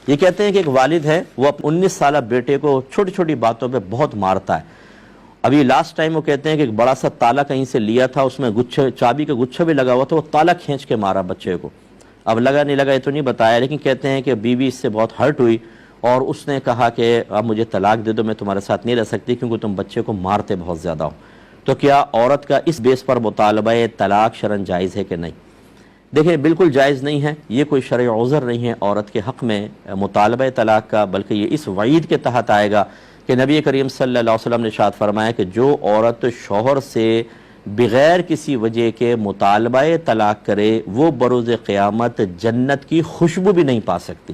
یہ کہتے ہیں کہ ایک والد ہے، وہ 19 سالہ بیٹے کو چھوٹی چھوٹی باتوں پہ بہت مارتا ہے۔ ابھی لاسٹ ٹائم وہ کہتے ہیں کہ ایک بڑا سا تالا کہیں سے لیا تھا، اس میں چابی کا گچھا بھی لگا ہوا تھا، وہ تالا کھینچ کے مارا بچے کو۔ اب لگا نہیں لگا یہ تو نہیں بتایا، لیکن کہتے ہیں کہ بیوی اس سے بہت ہرٹ ہوئی اور اس نے کہا کہ اب مجھے طلاق دے دو، میں تمہارے ساتھ نہیں رہ سکتی کیونکہ تم بچے کو مارتے بہت زیادہ ہو۔ تو کیا عورت کا اس بیس پر مطالبہ طلاق شرعاً جائز ہے کہ نہیں؟ دیکھیں بالکل جائز نہیں ہے، یہ کوئی شرعی عذر نہیں ہے عورت کے حق میں مطالبہ طلاق کا، بلکہ یہ اس وعید کے تحت آئے گا کہ نبی کریم صلی اللہ علیہ وسلم نے ارشاد فرمایا کہ جو عورت شوہر سے بغیر کسی وجہ کے مطالبہ طلاق کرے وہ بروز قیامت جنت کی خوشبو بھی نہیں پا سکتی۔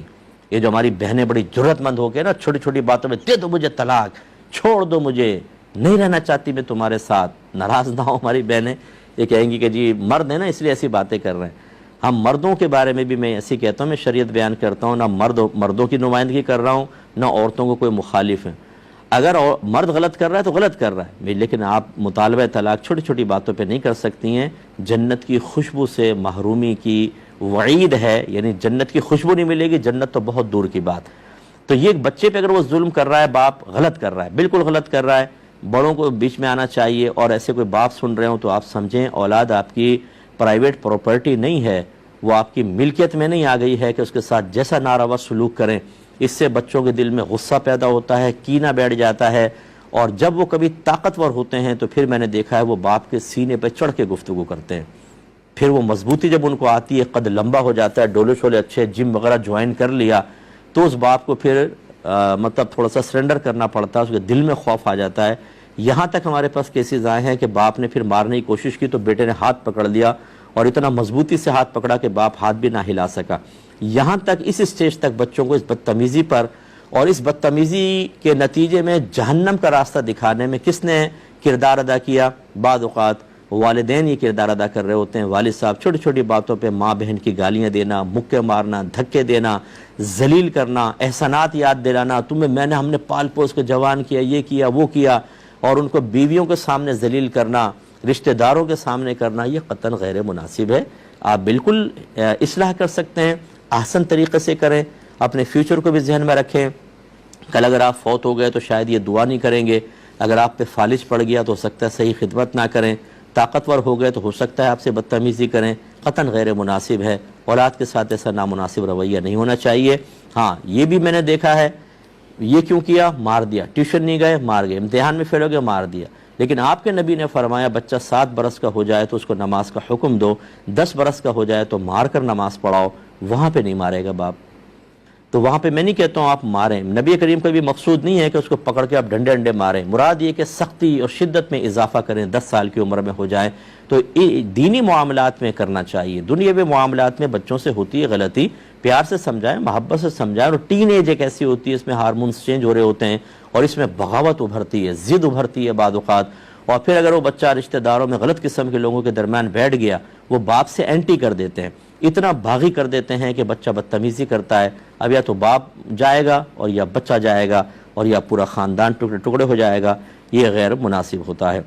یہ جو ہماری بہنیں بڑی جرت مند ہو کے نا چھوٹی چھوٹی باتوں میں دے دو مجھے طلاق، چھوڑ دو مجھے، نہیں رہنا چاہتی میں تمہارے ساتھ، ناراض نہ ہو ہماری بہنیں، یہ کہیں گی کہ جی مرد ہیں نا اس لیے ایسی باتیں کر رہے ہیں۔ ہم مردوں کے بارے میں بھی میں ایسی کہتا ہوں، میں شریعت بیان کرتا ہوں، نہ مردوں کی نمائندگی کر رہا ہوں نہ عورتوں کو کوئی مخالف ہے۔ اگر مرد غلط کر رہا ہے تو غلط کر رہا ہے، لیکن آپ مطالبہ طلاق چھوٹی چھوٹی باتوں پہ نہیں کر سکتی ہیں۔ جنت کی خوشبو سے محرومی کی وعید ہے، یعنی جنت کی خوشبو نہیں ملے گی، جنت تو بہت دور کی بات۔ تو یہ ایک بچے پہ اگر وہ ظلم کر رہا ہے، باپ غلط کر رہا ہے، بالکل غلط کر رہا ہے، بڑوں کو بیچ میں آنا چاہیے۔ اور ایسے کوئی باپ سن رہے ہوں تو آپ سمجھیں اولاد آپ کی پرائیویٹ پراپرٹی نہیں ہے، وہ آپ کی ملکیت میں نہیں آ گئی ہے کہ اس کے ساتھ جیسا ناروا سلوک کریں۔ اس سے بچوں کے دل میں غصہ پیدا ہوتا ہے، کینہ بیٹھ جاتا ہے، اور جب وہ کبھی طاقتور ہوتے ہیں تو پھر میں نے دیکھا ہے وہ باپ کے سینے پہ چڑھ کے گفتگو کرتے ہیں۔ پھر وہ مضبوطی جب ان کو آتی ہے، قد لمبا ہو جاتا ہے، ڈولے شولے اچھے، جم وغیرہ جوائن کر لیا، تو اس باپ کو پھر مطلب تھوڑا سا سرنڈر کرنا پڑتا ہے، اس کے دل میں خوف آ جاتا ہے۔ یہاں تک ہمارے پاس کیسز آئے ہیں کہ باپ نے پھر مارنے کی کوشش کی تو بیٹے نے ہاتھ پکڑ لیا، اور اتنا مضبوطی سے ہاتھ پکڑا کہ باپ ہاتھ بھی نہ ہلا سکا۔ یہاں تک اس اسٹیج تک بچوں کو اس بدتمیزی پر اور اس بدتمیزی کے نتیجے میں جہنم کا راستہ دکھانے میں کس نے کردار ادا کیا؟ بعض اوقات والدین یہ کردار ادا کر رہے ہوتے ہیں۔ والد صاحب چھوٹی چھوٹی باتوں پہ ماں بہن کی گالیاں دینا، مکے مارنا، دھکے دینا، ذلیل کرنا، احسانات یاد دلانا، ہم نے پال پوس کے جوان کیا، یہ کیا وہ کیا، اور ان کو بیویوں کے سامنے ذلیل کرنا، رشتہ داروں کے سامنے کرنا، یہ قطعاً غیر مناسب ہے۔ آپ بالکل اصلاح کر سکتے ہیں، احسن طریقے سے کریں، اپنے فیوچر کو بھی ذہن میں رکھیں۔ کل اگر آپ فوت ہو گئے تو شاید یہ دعا نہیں کریں گے، اگر آپ پہ فالج پڑ گیا تو ہو سکتا ہے صحیح خدمت نہ کریں، طاقتور ہو گئے تو ہو سکتا ہے آپ سے بدتمیزی کریں، قطعاً غیر مناسب ہے۔ اولاد کے ساتھ ایسا نامناسب رویہ نہیں ہونا چاہیے۔ ہاں یہ بھی میں نے دیکھا ہے، یہ کیوں کیا؟ مار دیا، ٹیوشن نہیں گئے مار گئے، امتحان میں فیل ہو گئے مار دیا۔ لیکن آپ کے نبی نے فرمایا بچہ 7 برس کا ہو جائے تو اس کو نماز کا حکم دو، 10 برس کا ہو جائے تو مار کر نماز پڑھاؤ، وہاں پہ نہیں مارے گا باپ۔ تو وہاں پہ میں نہیں کہتا ہوں آپ ماریں، نبی کریم کا بھی مقصود نہیں ہے کہ اس کو پکڑ کے آپ ڈنڈے ڈنڈے ماریں، مراد یہ کہ سختی اور شدت میں اضافہ کریں، 10 سال کی عمر میں ہو جائے تو دینی معاملات میں کرنا چاہیے۔ دنیاوی معاملات میں بچوں سے ہوتی ہے غلطی، پیار سے سمجھائیں، محبت سے سمجھائیں۔ اور ٹین ایج ایک ایسی ہوتی ہے، اس میں ہارمونز چینج ہو رہے ہوتے ہیں اور اس میں بغاوت ابھرتی ہے، ضد ابھرتی ہے بعض اوقات، اور پھر اگر وہ بچہ رشتہ داروں میں غلط قسم کے لوگوں کے درمیان بیٹھ گیا، وہ باپ سے اینٹی کر دیتے ہیں، اتنا باغی کر دیتے ہیں کہ بچہ بدتمیزی کرتا ہے۔ اب یا تو باپ جائے گا اور یا بچہ جائے گا، اور یا پورا خاندان ٹکڑے ٹکڑے ہو جائے گا، یہ غیر مناسب ہوتا ہے۔